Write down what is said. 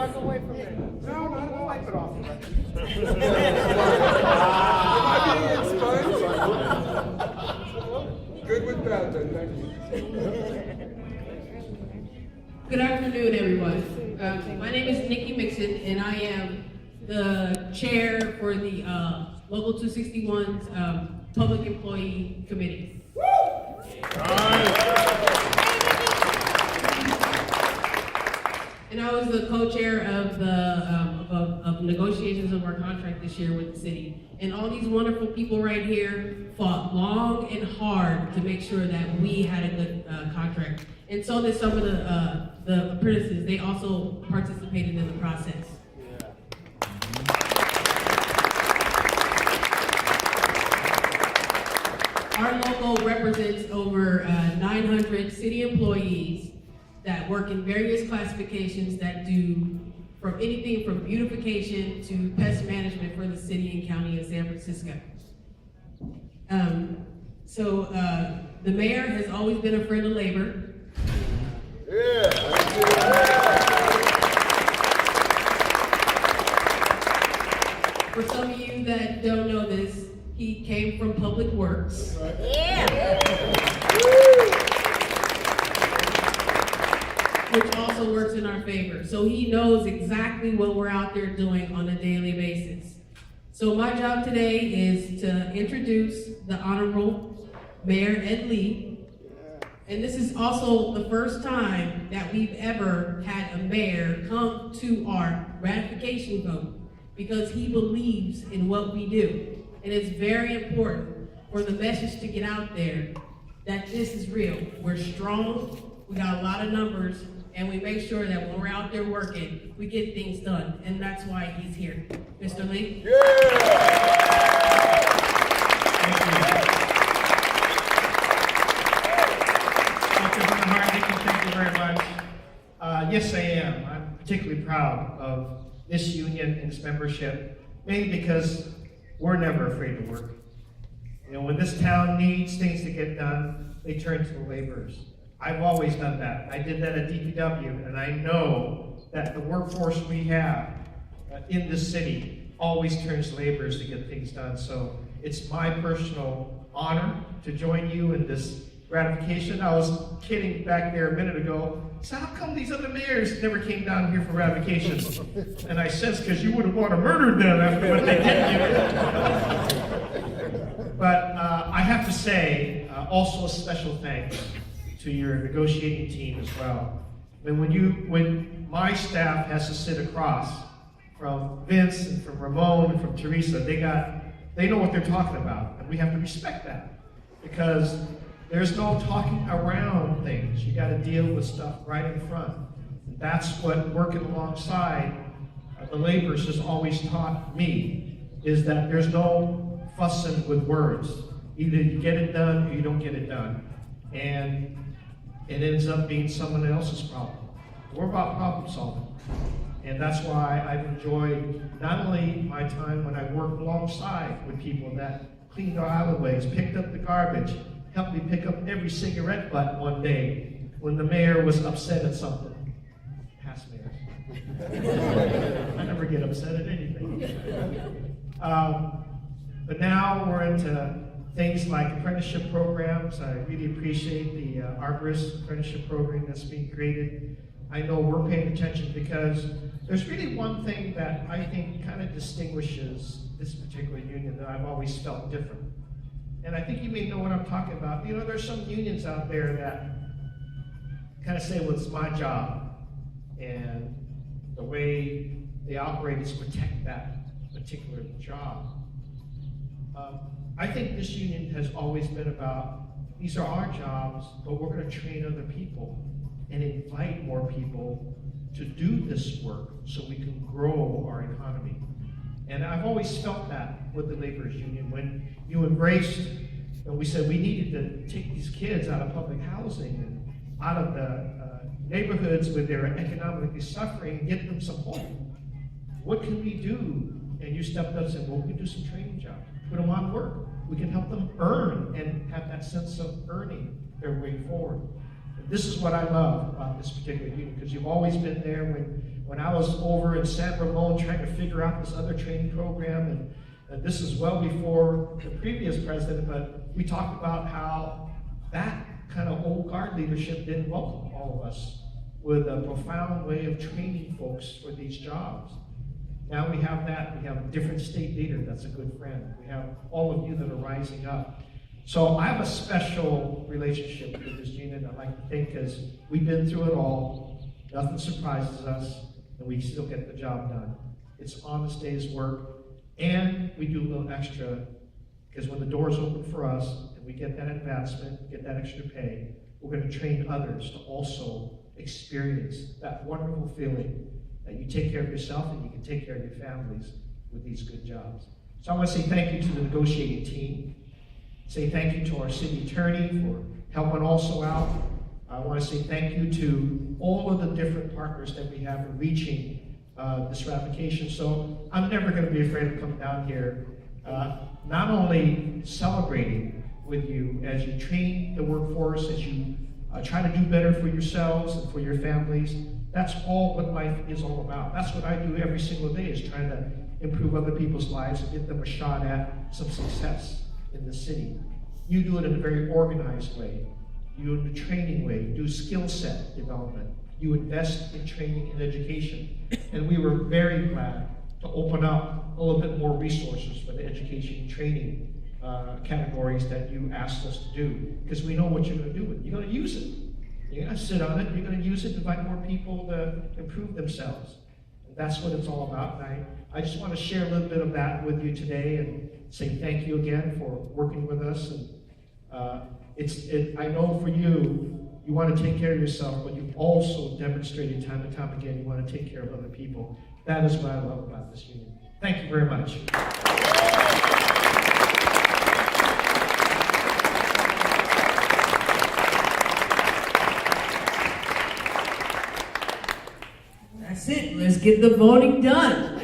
walk away from it. No, no, don't wipe it off. Good with bad, then. Thank you. Good afternoon, everyone. My name is Nikki Mixon, and I am the chair for the Local 261's Public Employee Committee. And I was the co-chair of the of negotiations of our contract this year with the city. And all these wonderful people right here fought long and hard to make sure that we had a good contract. And so did some of the apprentices. They also participated in the process. Our local represents over 900 city employees that work in various classifications that do from anything from beautification to pest management for the city and county of San Francisco. The mayor has always been a friend of labor. For some of you that don't know this, he came from Public Works. Which also works in our favor. So he knows exactly what we're out there doing on a daily basis. So my job today is to introduce the Honorable Mayor Ed Lee. And this is also the first time that we've ever had a mayor come to our ratification vote because he believes in what we do. And it's very important for the message to get out there that this is real. We're strong, we got a lot of numbers, and we make sure that when we're out there working, we get things done. And that's why he's here. Mr. Lee? Thank you very much. Yes, I am. I'm particularly proud of this union and its membership, mainly because we're never afraid to work. You know, when this town needs things to get done, they turn to the laborers. I've always done that. I did that at DPW, and I know that the workforce we have in this city always turns to laborers to get things done. So it's my personal honor to join you in this ratification. I was kidding back there a minute ago. So how come these other mayors never came down here for ratifications? And I said, because you would have want to murder them after what they did. But I have to say, also a special thanks to your negotiating team as well. And when my staff has to sit across from Vince and from Ramon and from Teresa, they know what they're talking about, and we have to respect that because there's no talking around things. You got to deal with stuff right in front. And that's what working alongside the laborers has always taught me, is that there's no fussing with words. Either you get it done or you don't get it done. And it ends up being someone else's problem. We're about problem solving. And that's why I've enjoyed not only my time when I worked alongside with people that cleaned our alleyways, picked up the garbage, helped me pick up every cigarette butt one day when the mayor was upset at something. Past mayors. I never get upset at anything. But now we're into things like apprenticeship programs. I really appreciate the arborist apprenticeship program that's being created. I know we're paying attention because there's really one thing that I think kind of distinguishes this particular union that I've always felt different. And I think you may know what I'm talking about. You know, there's some unions out there that kind of say, well, it's my job. And the way they operate is protect that particular job. I think this union has always been about, these are our jobs, but we're going to train other people and invite more people to do this work so we can grow our economy. And I've always felt that with the laborers union. When you embraced, and we said we needed to take these kids out of public housing and out of the neighborhoods where they're economically suffering and get them some hope. What can we do? And you stepped up and said, well, we can do some training jobs. Put them on work. We can help them earn and have that sense of earning their way forward. And this is what I love about this particular union, because you've always been there when when I was over in San Ramon trying to figure out this other training program, and this is well before the previous president, but we talked about how that kind of old guard leadership didn't welcome all of us with a profound way of training folks for these jobs. Now we have that. We have a different state leader that's a good friend. We have all of you that are rising up. So I have a special relationship with this unit. I'd like to think because we've been through it all. Nothing surprises us, and we still get the job done. It's honest day's work, and we do a little extra because when the doors open for us and we get that advancement, get that extra pay, we're going to train others to also experience that wonderful feeling that you take care of yourself and you can take care of your families with these good jobs. So I want to say thank you to the negotiating team. Say thank you to our city attorney for helping also out. I want to say thank you to all of the different partners that we have in reaching this ratification. So I'm never going to be afraid of coming down here, not only celebrating with you as you train the workforce, as you try to do better for yourselves and for your families. That's all what life is all about. That's what I do every single day, is trying to improve other people's lives and get them a shot at some success in the city. You do it in a very organized way. You do it in a training way. You do skill set development. You invest in training and education. And we were very glad to open up a little bit more resources for the education and training categories that you asked us to do, because we know what you're going to do with it. You're going to use it. You're going to sit on it. You're going to use it to invite more people to improve themselves. And that's what it's all about. And I just want to share a little bit of that with you today and say thank you again for working with us. And I know for you, you want to take care of yourself, but you've also demonstrated time and time again you want to take care of other people. That is what I love about this union. Thank you very much. That's it. Let's get the voting done.